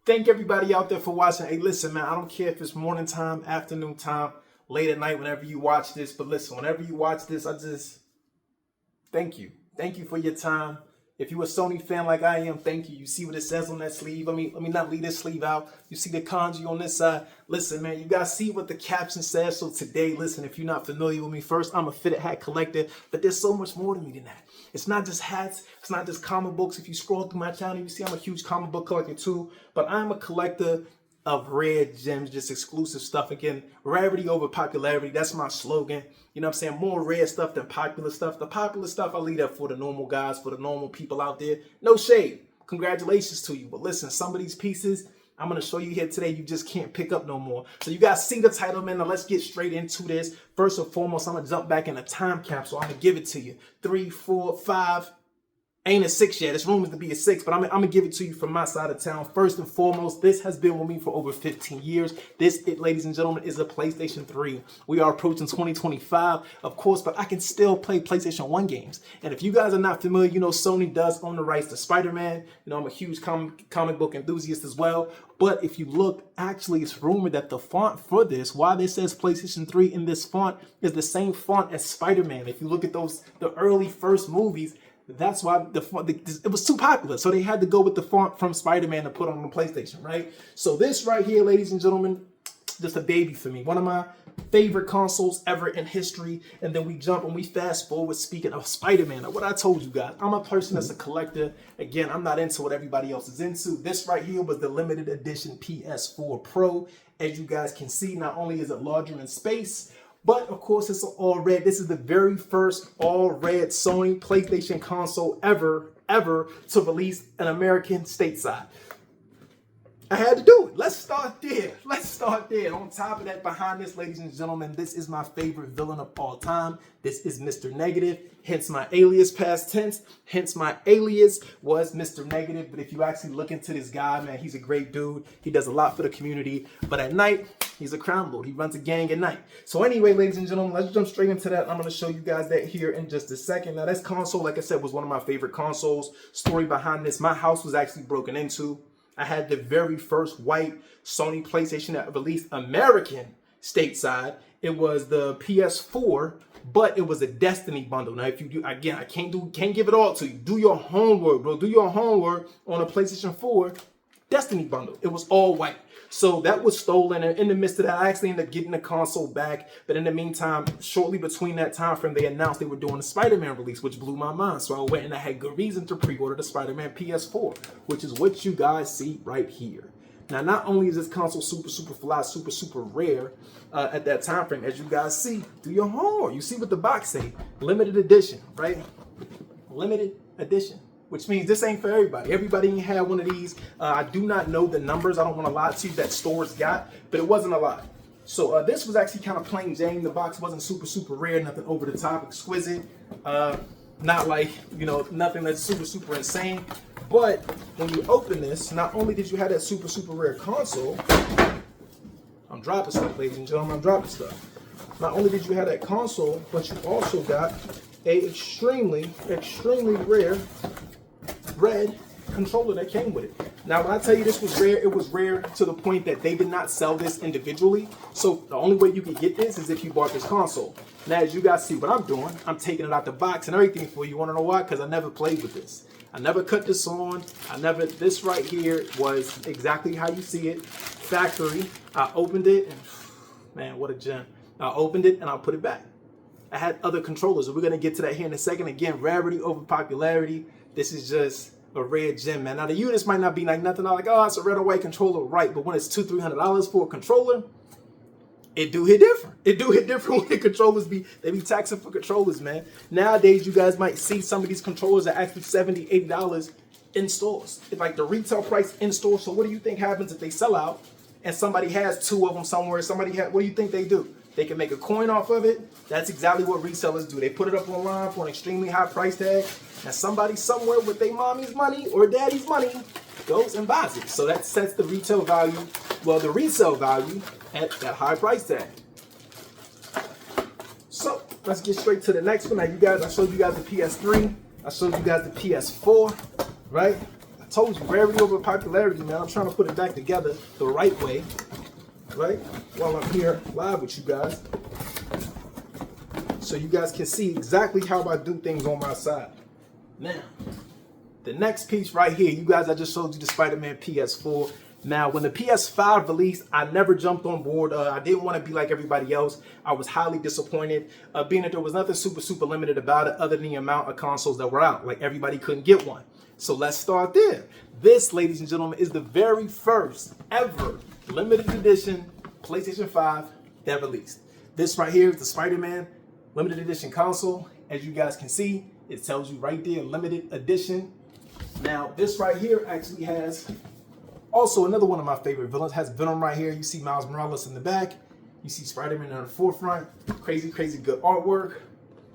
Thank everybody out there for watching. Hey, listen, man, I don't care if it's morning time, afternoon time, late at night, whenever you watch this. But listen, whenever you watch this, I just thank you. Thank you for your time. If you're a Sony fan like I am, thank you. You see what it says on that sleeve? Let me not leave this sleeve out. You see the kanji on this side? Listen, man, you guys see what the caption says. So today, listen, if you're not familiar with me, first, I'm a fitted hat collector, but there's so much more to me than that. It's not just hats. It's not just comic books. If you scroll through my channel, you see I'm a huge comic book collector too, but I'm a collector of rare gems, just exclusive stuff. Again, rarity over popularity. That's my slogan. You know what I'm saying? More rare stuff than popular stuff. The popular stuff, I leave that for the normal guys, for the normal people out there. No shade. Congratulations to you. But listen, some of these pieces I'm going to show you here today, you just can't pick up no more. So you guys see the title, man. Now let's get straight into this. First and foremost, I'm going to jump back in a time capsule. I'm going to give it to you. 3, 4, 5. Ain't a 6 yet. It's rumored to be a 6, but I'm gonna give it to you from my side of town. First and foremost, this has been with me for over 15 years. This, ladies and gentlemen, is a PlayStation 3. We are approaching 2025, of course, but I can still play PlayStation 1 games. And if you guys are not familiar, you know Sony does own the rights to Spider-Man. You know, I'm a huge comic book enthusiast as well. But if you look, actually, it's rumored that the font for this, why this says PlayStation 3 in this font, is the same font as Spider-Man. If you look at the early first movies, that's why it was too popular. So they had to go with the font from Spider-Man to put on the PlayStation, right? So this right here, ladies and gentlemen, just a baby for me. One of my favorite consoles ever in history. And then we jump and we fast forward, speaking of Spider-Man. Now, what I told you guys, I'm a person that's a collector. Again, I'm not into what everybody else is into. This right here was the limited edition PS4 Pro. As you guys can see, not only is it larger in space, but of course, it's all red. This is the very first all red Sony PlayStation console ever to release an American stateside. I had to do it. Let's start there. On top of that, behind this, ladies and gentlemen, this is my favorite villain of all time. This is Mr. Negative, hence my alias past tense. Hence my alias was Mr. Negative. But if you actually look into this guy, man, he's a great dude. He does a lot for the community. But at night, he's a crime lord. He runs a gang at night. So anyway, ladies and gentlemen, let's jump straight into that. I'm going to show you guys that here in just a second. Now, this console, like I said, was one of my favorite consoles. Story behind this, my house was actually broken into. I had the very first white Sony PlayStation that released American stateside. It was the PS4, but it was a Destiny bundle. Now, if you do, again, I can't give it all to you. Do your homework, bro. Do your homework on a PlayStation 4 Destiny bundle. It was all white. So that was stolen, and in the midst of that, I actually ended up getting the console back. But in the meantime, shortly between that time frame, they announced they were doing a Spider-Man release, which blew my mind. So I went and I had good reason to pre-order the Spider-Man PS4, which is what you guys see right here. Now, not only is this console super fly, super rare at that time frame, as you guys see, do your homework. You see what the box say, limited edition, right? Limited edition. Which means this ain't for everybody. Everybody ain't had one of these. I do not know the numbers. I don't want to lie to you that stores got, but it wasn't a lot. So this was actually kind of plain Jane. The box wasn't super rare, nothing over the top, exquisite. Not like, you know, nothing that's super insane. But when you open this, not only did you have that super rare console, I'm dropping stuff, ladies and gentlemen, I'm dropping stuff. Not only did you have that console, but you also got a extremely rare red controller that came with it. Now, when I tell you this was rare, it was rare to the point that they did not sell this individually. So the only way you can get this is if you bought this console. Now, as you guys see what I'm doing, I'm taking it out the box and everything for you. You want to know why? Because I never played with this. I never cut this on. This right here was exactly how you see it. Factory. I opened it and man, what a gem. I opened it and I'll put it back. I had other controllers, and we're going to get to that here in a second. Again, rarity over popularity. This is just a rare gem, man. Now, the units might not be like nothing. I'm like, oh, it's a red or white controller, right? But when it's $200-300 for a controller, it do hit different. It do hit different when the controllers they be taxing for controllers, man. Nowadays, you guys might see some of these controllers are actually $70-80 in stores. It's like the retail price in store. So what do you think happens if they sell out and somebody has 2 of them somewhere? What do you think they do? They can make a coin off of it. That's exactly what resellers do. They put it up online for an extremely high price tag. And somebody somewhere with their mommy's money or daddy's money goes and buys it. So that sets the retail value, well, the resale value at that high price tag. So let's get straight to the next one. Now, you guys, I showed you guys the PS3. I showed you guys the PS4, right? I Told you, rarity over popularity, man. I'm trying to put it back together the right way, right? While I'm here live with you guys. So you guys can see exactly how I do things on my side. Now, the next piece right here, you guys, I just showed you the Spider-Man PS4. Now, when the PS5 released, I never jumped on board. I didn't want to be like everybody else. I was highly disappointed, being that there was nothing super limited about it other than the amount of consoles that were out. Like, everybody couldn't get one. So let's start there. This, ladies and gentlemen, is the very first ever limited edition PlayStation 5 that released. This right here is the Spider-Man limited edition console. As you guys can see, it tells you right there, limited edition. Now, this right here actually has also another one of my favorite villains. Has Venom right here. You see Miles Morales in the back. You see Spider-Man in the forefront. Crazy good artwork.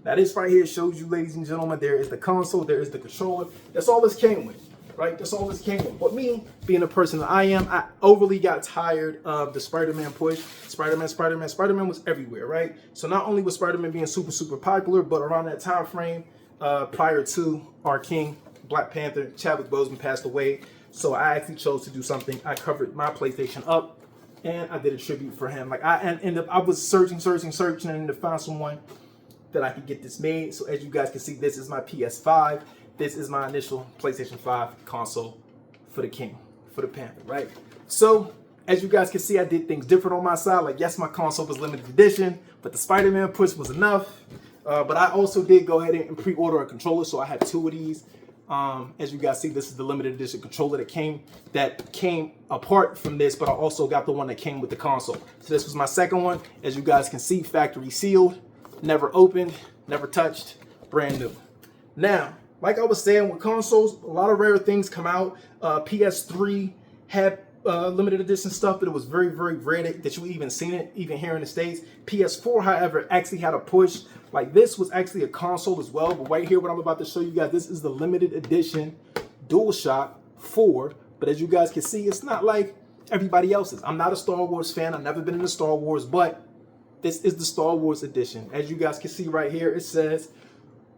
Now this right here shows you, ladies and gentlemen, there is the console, there is the controller. That's all this came with, right? That's all this came with. But me, being the person that I am, I overly got tired of the Spider-Man push. Spider-Man was everywhere, right? So not only was Spider-Man being super popular, but around that time frame, prior to our king, Black Panther, Chadwick Boseman passed away. So I actually chose to do something. I covered my PlayStation up, and I did a tribute for him. Like I was searching, and to find someone that I could get this made. So as you guys can see, this is my PS5. This is my initial PlayStation 5 console for the king, for the Panther, right? So as you guys can see, I did things different on my side. Like, yes, my console was limited edition, but the Spider-Man push was enough. But I also did go ahead and pre-order a controller, so I had two of these. As you guys see, this is the limited edition controller that came apart from this, but I also got the one that came with the console. So this was my second one. As you guys can see, factory sealed, never opened, never touched, brand new. Now, like I was saying, with consoles, a lot of rare things come out. PS3 had limited edition stuff, but it was very rare that you even seen it, even here in the States. PS4, however, actually had a push. Like, this was actually a console as well, but right here, what I'm about to show you guys, this is the limited edition DualShock 4. But as you guys can see, it's not like everybody else's. I'm not a Star Wars fan. I've never been into Star Wars, but this is the Star Wars edition. As you guys can see right here, it says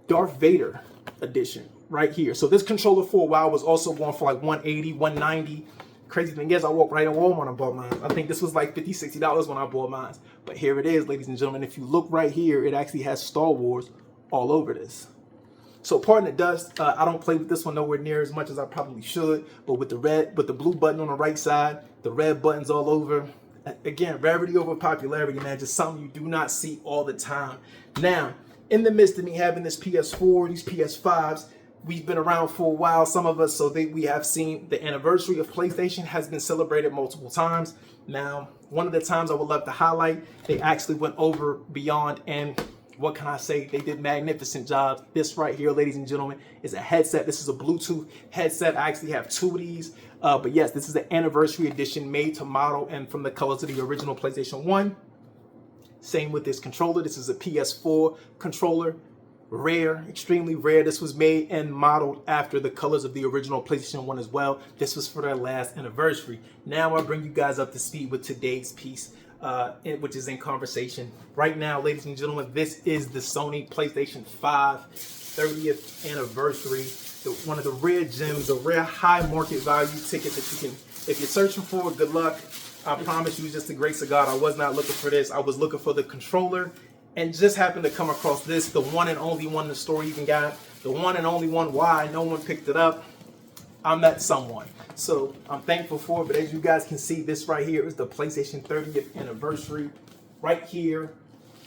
Darth Vader edition right here. So this controller for a while was also going for like $180, $190. Crazy thing is, I walked right in Walmart and bought mine. I think this was like $50, $60 when I bought mine. But here it is, ladies and gentlemen. If you look right here, it actually has Star Wars all over this. So pardon the dust. I don't play with this one nowhere near as much as I probably should. But with the blue button on the right side, the red buttons all over. Again, rarity over popularity, man. Just something you do not see all the time. Now, in the midst of me having this PS4, these PS5s, we've been around for a while, some of us, so we have seen the anniversary of PlayStation has been celebrated multiple times. Now, one of the times I would love to highlight, they actually went over beyond, and what can I say? They did magnificent jobs. This right here, ladies and gentlemen, is a headset. This is a Bluetooth headset. I actually have two of these. But yes, this is the anniversary edition, made to model and from the colors of the original PlayStation 1. Same with this controller. This is a PS4 controller. Rare, extremely rare. This was made and modeled after the colors of the original PlayStation 1 as well. This was for their last anniversary. Now I bring you guys up to speed with today's piece, which is in conversation. Right now, ladies and gentlemen, this is the Sony PlayStation 5 30th anniversary. One of the rare gems, a rare high market value ticket that you can, if you're searching for, good luck. I promise you, just the grace of God, I was not looking for this. I was looking for the controller and just happened to come across this, the one and only one in the store even got, the one and only one. Why no one picked it up? I met someone. So I'm thankful for it. But as you guys can see, this right here is the PlayStation 30th anniversary. Right here,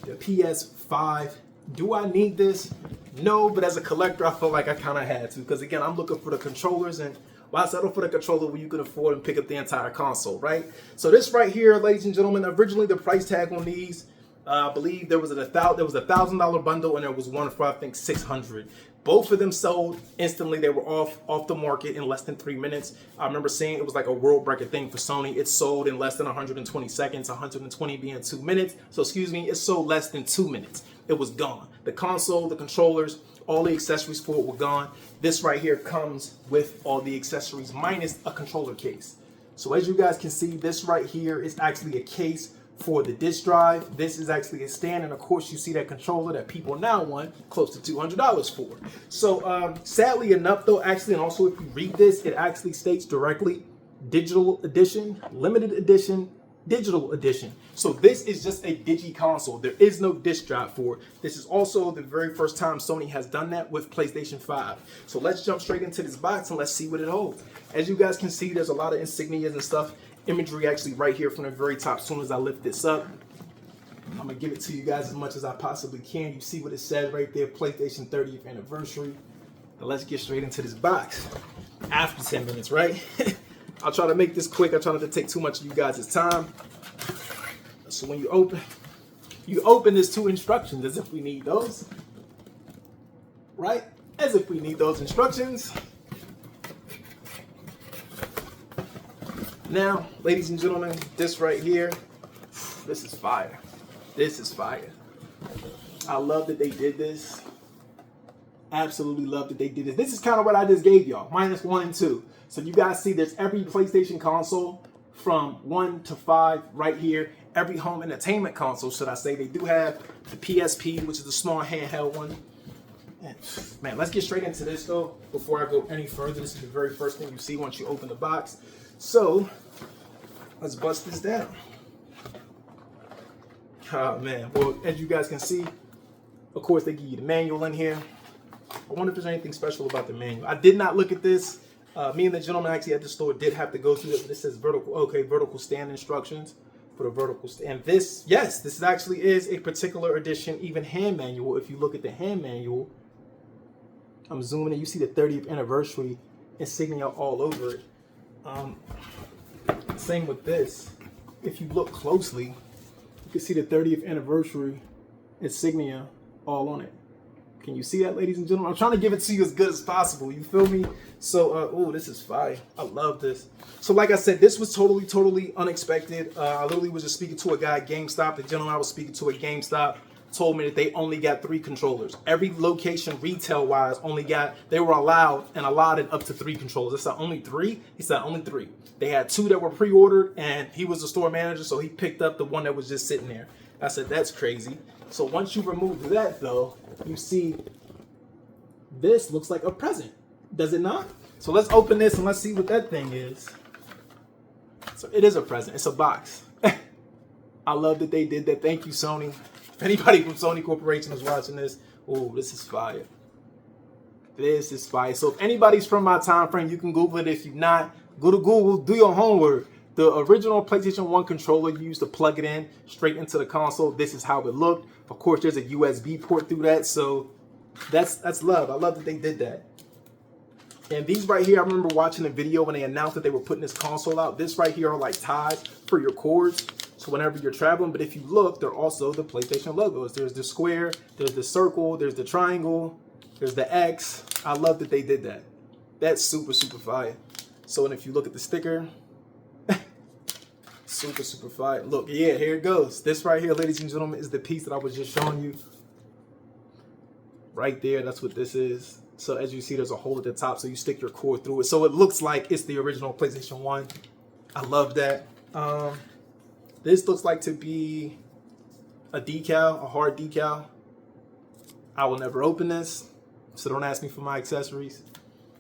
the PS5. Do I need this? No, but as a collector, I feel like I kind of had to. Because again, I'm looking for the controllers, and why settle for the controller when you can afford and pick up the entire console, right? So this right here, ladies and gentlemen, originally the price tag on these, I believe there was a $1,000 bundle, and there was one for I think $600. Both of them sold instantly. They were off the market in less than 3 minutes. I remember seeing it was like a world record thing for Sony. It sold in less than 120 seconds, 120 being 2 minutes. So excuse me, it sold less than 2 minutes. It was gone. The console, the controllers, all the accessories for it were gone. This right here comes with all the accessories minus a controller case. So as you guys can see, this right here is actually a case for the disk drive. This is actually a stand, and of course you see that controller that people now want close to $200 for. So sadly enough though, actually, and also if you read this, it actually states directly digital edition, limited edition, digital edition. So this is just a digi console. There is no disc drive for it. This is also the very first time Sony has done that with PlayStation 5. So let's jump straight into this box and let's see what it holds. As you guys can see, there's a lot of insignias and stuff, imagery actually right here from the very top. As soon as I lift this up, I'm gonna give it to you guys as much as I possibly can. You see what it says right there, PlayStation 30th anniversary. Now let's get straight into this box. After 10 minutes, right? I'll try to make this quick. I try not to take too much of you guys' time. So when you open there's two instructions, as if we need those, right? As if we need those instructions. Now, ladies and gentlemen, this right here, this is fire. This is fire. I love that they did this. Absolutely love that they did this. This is kind of what I just gave y'all, -1 and 2. So you guys see there's every PlayStation console from 1 to 5 right here. Every home entertainment console, should I say. They do have the PSP, which is the small handheld one. And, man, let's get straight into this though. Before I go any further, this is the very first thing you see once you open the box. So let's bust this down. Oh man, well, as you guys can see, of course they give you the manual in here. I wonder if there's anything special about the manual. I did not look at this. Me and the gentleman actually at the store did have to go through it. This says vertical stand instructions for the vertical stand. This, yes, this actually is a particular edition, even hand manual. If you look at the hand manual, I'm zooming in, you see the 30th anniversary insignia all over it. Same with this. If you look closely, you can see the 30th anniversary insignia all on it. Can you see that, ladies and gentlemen? I'm trying to give it to you as good as possible. You feel me? So, oh, this is fire. I love this. So, like I said, this was totally unexpected. I literally was just speaking to a guy at GameStop. The gentleman I was speaking to at GameStop told me that they only got 3 controllers. Every location, retail-wise, they were allowed and allotted up to 3 controllers. I said, only 3? He said, only 3. They had 2 that were pre-ordered, and he was the store manager, so he picked up the one that was just sitting there. I said, that's crazy. So once you remove that, though, you see this looks like a present, does it not? So let's open this and let's see what that thing is. So it is a present. It's a box. I love that they did that. Thank you, Sony. If anybody from Sony Corporation is watching this, oh, this is fire. This is fire. So if anybody's from my time frame, you can Google it. If you're not, go to Google, do your homework. The original PlayStation 1 controller, you used to plug it in straight into the console. This is how it looked. Of course, there's a USB port through that, so that's love. I love that they did that. And these right here, I remember watching a video when they announced that they were putting this console out. This right here are like ties for your cords, so whenever you're traveling. But if you look, they're also the PlayStation logos. There's the square, there's the circle, there's the triangle, there's the X. I love that they did that. That's super fire. So, and if you look at the sticker, super fire. Look, yeah, here it goes. This right here, ladies and gentlemen, is the piece that I was just showing you. Right there, that's what this is. So as you see, there's a hole at the top, so you stick your cord through it. So it looks like it's the original PlayStation 1. I love that. This looks like to be a decal, a hard decal. I will never open this, so don't ask me for my accessories.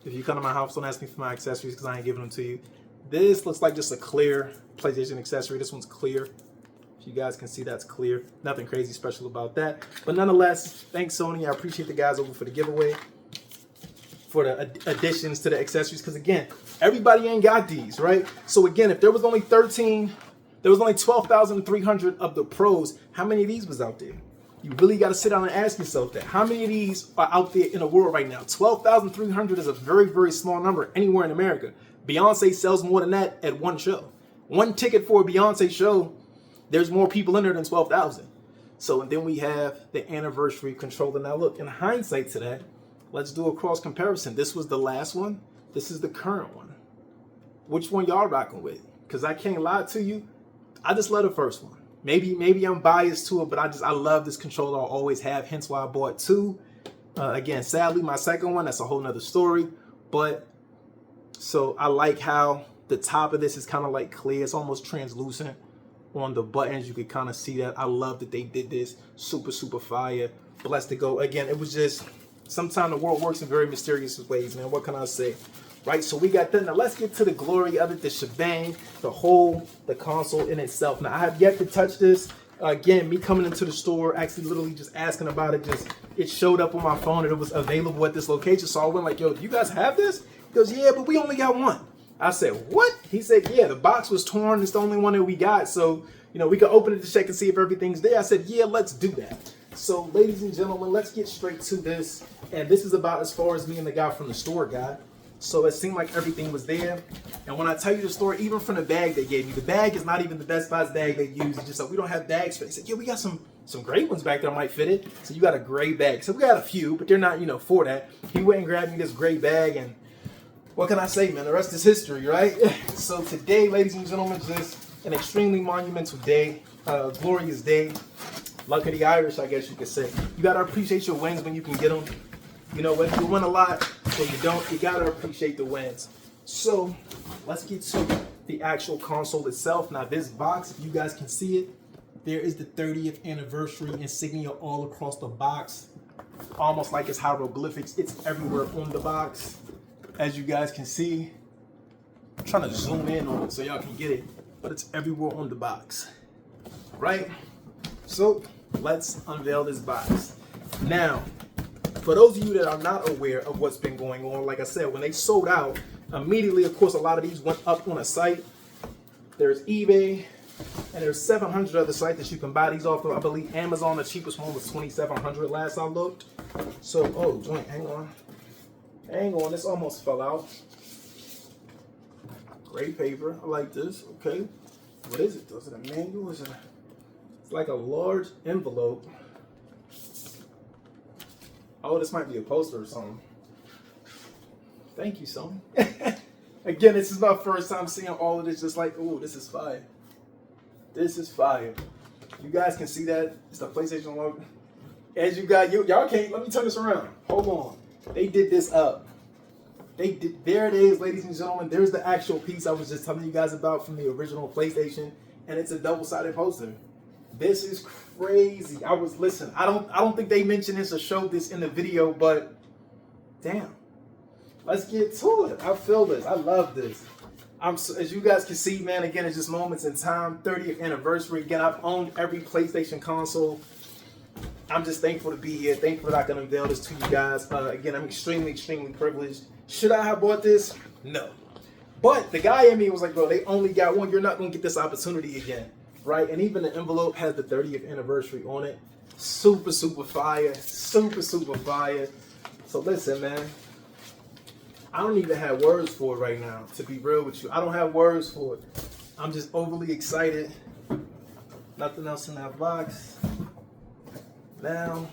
If you come to my house, don't ask me for my accessories because I ain't giving them to you. This looks like just a clear PlayStation accessory. This one's clear. If you guys can see, that's clear. Nothing crazy special about that. But nonetheless, thanks, Sony. I appreciate the guys over for the giveaway, for the additions to the accessories. Because, again, everybody ain't got these, right? So, again, if there was only 12,300 of the pros, how many of these was out there? You really got to sit down and ask yourself that. How many of these are out there in the world right now? 12,300 is a very small number anywhere in America. Beyonce sells more than that at one show. One ticket for a Beyonce show, there's more people in there than 12,000. So, and then we have the anniversary controller. Now look, in hindsight to that, let's do a cross comparison. This was the last one. This is the current one. Which one y'all rocking with? Because I can't lie to you, I just love the first one. Maybe I'm biased to it, but I love this controller. I always have, hence why I bought 2. Again, sadly, my second one, that's a whole nother story. But, so I like how the top of this is kind of like clear. It's almost translucent. on the buttons. You could kind of see that. I love that they did this. Super, super fire. Blessed to go. Again, it was just, sometimes the world works in very mysterious ways, man. What can I say? Right, so we got that. Now let's get to the glory of it, the shebang, the console in itself. Now I have yet to touch this. Again, me coming into the store, actually literally just asking about it, it showed up on my phone and it was available at this location. So I went like, yo, do you guys have this? He goes, yeah, but we only got one. I said, what? He said, yeah, the box was torn. It's the only one that we got. So, you know, we could open it to check and see if everything's there. I said, yeah, let's do that. So, ladies and gentlemen, let's get straight to this. And this is about as far as me and the guy from the store got. So it seemed like everything was there. And when I tell you the story, even from the bag they gave me, the bag is not even the Best Buy's bag they use. It's just like, we don't have bags for it. They said, yeah, we got some great ones back there that might fit it. So you got a gray bag. So we got a few, but they're not, you know, for that. He went and grabbed me this gray bag, and what can I say, man? The rest is history, right? So today, ladies and gentlemen, just an extremely monumental day, glorious day. Luck of the Irish, I guess you could say. You gotta appreciate your wins when you can get them. You know, whether you win a lot or you don't, you gotta appreciate the wins. So let's get to the actual console itself. Now this box, if you guys can see it, there is the 30th anniversary insignia all across the box. Almost like it's hieroglyphics. It's everywhere on the box. As you guys can see, I'm trying to zoom in on it so y'all can get it, but it's everywhere on the box, right? So let's unveil this box. Now, for those of you that are not aware of what's been going on, like I said, when they sold out, immediately, of course, a lot of these went up on a site. There's eBay, and there's 700 other sites that you can buy these off of. I believe Amazon, the cheapest one was $2,700 last I looked. So, oh, joint, hang on. Hang on, this almost fell out. Great paper, I like this, okay. What is it? Is it a manual? It's like a large envelope. Oh, this might be a poster or something. Thank you, Sony. Again, this is my first time seeing all of this, just like, oh, this is fire. This is fire. You guys can see that. It's the PlayStation logo. As you guys, y'all can't, let me turn this around. Hold on. They did this up. There it is, ladies and gentlemen. There's the actual piece I was just telling you guys about from the original PlayStation, and it's a double-sided poster. This is crazy. Listen, I don't think they mentioned this or showed this in the video, but damn. Let's get to it. I feel this. I love this. As you guys can see, man, again, it's just moments in time. 30th anniversary. Again, I've owned every PlayStation console. I'm just thankful to be here. Thankful that I can unveil this to you guys. Again, I'm extremely, extremely privileged. Should I have bought this? No. But the guy in me was like, bro, they only got one. You're not going to get this opportunity again. Right? And even the envelope has the 30th anniversary on it. Super, super fire. Super, super fire. So listen, man. I don't even have words for it right now, to be real with you. I don't have words for it. I'm just overly excited. Nothing else in that box. Now,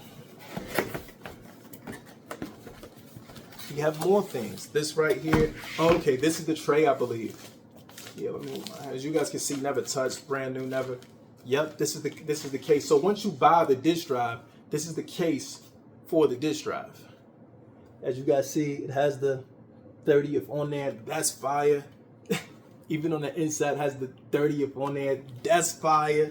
you have more things. This right here. Okay, this is the tray, I believe. Yeah, let me. As you guys can see, never touched, brand new, never. Yep, this is the case. So once you buy the disk drive, this is the case for the disk drive. As you guys see, it has the 30th on there. That's fire. Even on the inside, it has the 30th on there. That's fire.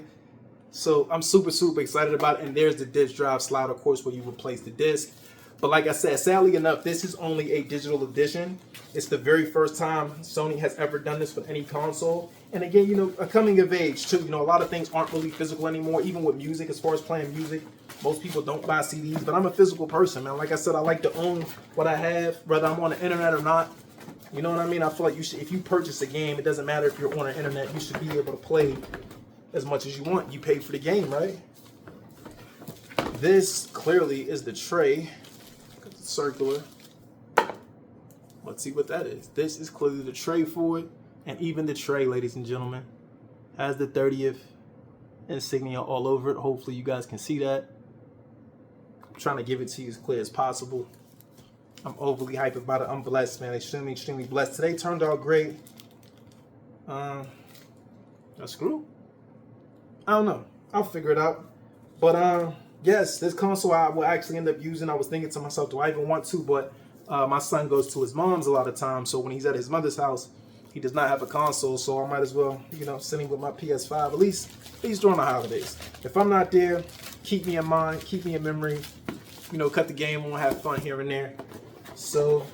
So I'm super, super excited about it. And there's the disk drive slot, of course, where you replace the disk. But like I said, sadly enough, this is only a digital edition. It's the very first time Sony has ever done this with any console. And again, you know, a coming of age too. You know, a lot of things aren't really physical anymore, even with music, as far as playing music. Most people don't buy CDs, but I'm a physical person, man. Like I said, I like to own what I have, whether I'm on the internet or not. You know what I mean? I feel like you should, if you purchase a game, it doesn't matter if you're on the internet, you should be able to play as much as you want. You pay for the game, right? This clearly is the tray. It's circular. Let's see what that is. This is clearly the tray for it. And even the tray, ladies and gentlemen, has the 30th insignia all over it. Hopefully you guys can see that. I'm trying to give it to you as clear as possible. I'm overly hyped about it. I'm blessed, man. Extremely, extremely blessed. Today turned out great. A screw? I don't know. I'll figure it out. But yes, this console I will actually end up using. I was thinking to myself, do I even want to? But my son goes to his mom's a lot of times. So when he's at his mother's house, He does not have a console, so I might as well, send him with my PS5, at least during the holidays. If I'm not there, keep me in mind, keep me in memory, cut the game on, have fun here and there. So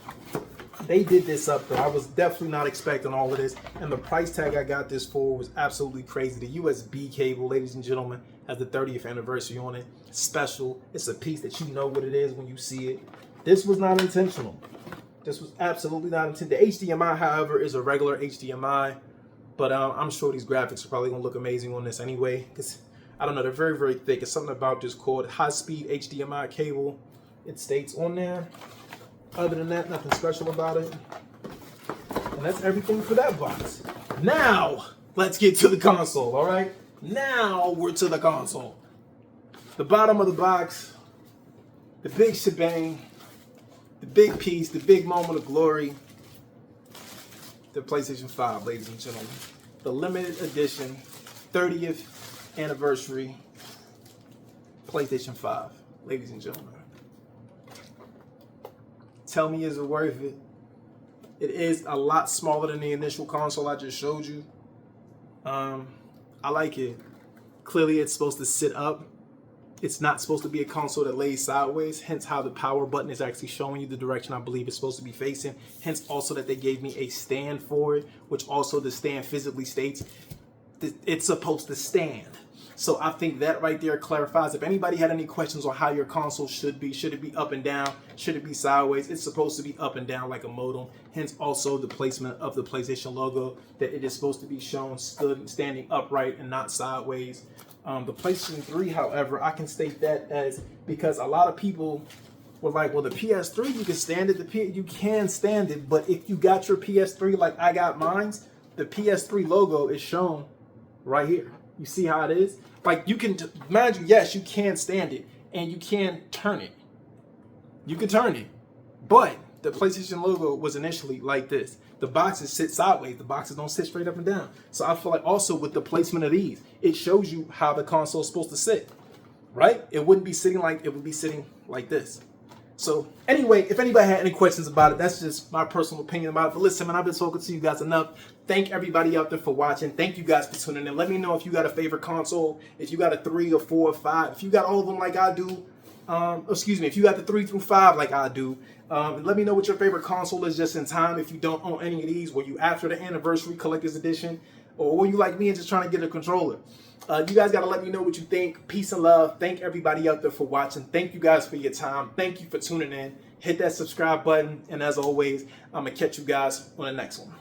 they did this up though. I was definitely not expecting all of this. And the price tag I got this for was absolutely crazy. The USB cable, ladies and gentlemen, has the 30th anniversary on it. Special. It's a piece that you know what it is when you see it. This was not intentional. This was absolutely not intentional. The HDMI, however, is a regular HDMI. But I'm sure these graphics are probably going to look amazing on this anyway. Because, I don't know, they're very, very thick. It's something about this cord. High-speed HDMI cable. It states on there. Other than that, nothing special about it. And that's everything for that box. Now, let's get to the console, all right? Now we're to the console. The bottom of the box, the big shebang, the big piece, the big moment of glory, the PlayStation 5, ladies and gentlemen. The limited edition, 30th anniversary PlayStation 5, ladies and gentlemen. Tell me, is it worth it? It is a lot smaller than the initial console I just showed you. I like it. Clearly, it's supposed to sit up. It's not supposed to be a console that lays sideways, hence how the power button is actually showing you the direction I believe it's supposed to be facing. Hence also that they gave me a stand for it, which also the stand physically states it's supposed to stand. So I think that right there clarifies. If anybody had any questions on how your console should it be up and down? Should it be sideways? It's supposed to be up and down like a modem. Hence also the placement of the PlayStation logo, that it is supposed to be shown standing upright and not sideways. The PlayStation 3, however, I can state that as, because a lot of people were like, well, the PS3, you can stand it. You can stand it, but if you got your PS3 like I got mine, the PS3 logo is shown right here. You see how it is? Like, you can imagine, yes, you can stand it and you can turn it. You can turn it. But the PlayStation logo was initially like this. The boxes sit sideways. The boxes don't sit straight up and down. So I feel like also with the placement of these, it shows you how the console is supposed to sit, right? It wouldn't be sitting like, it would be sitting like this. So anyway, if anybody had any questions about it, that's just my personal opinion about it. But listen, man, I've been talking to you guys enough. Thank everybody out there for watching. Thank you guys for tuning in. Let me know if you got a favorite console, if you got a 3 or 4 or 5, if you got all of them like I do. If you got the 3 through 5 like I do. Let me know what your favorite console is just in time. If you don't own any of these, were you after the anniversary collector's edition, or were you like me and just trying to get a controller? You guys got to let me know what you think. Peace and love. Thank everybody out there for watching. Thank you guys for your time. Thank you for tuning in. Hit that subscribe button. And as always, I'm going to catch you guys on the next one.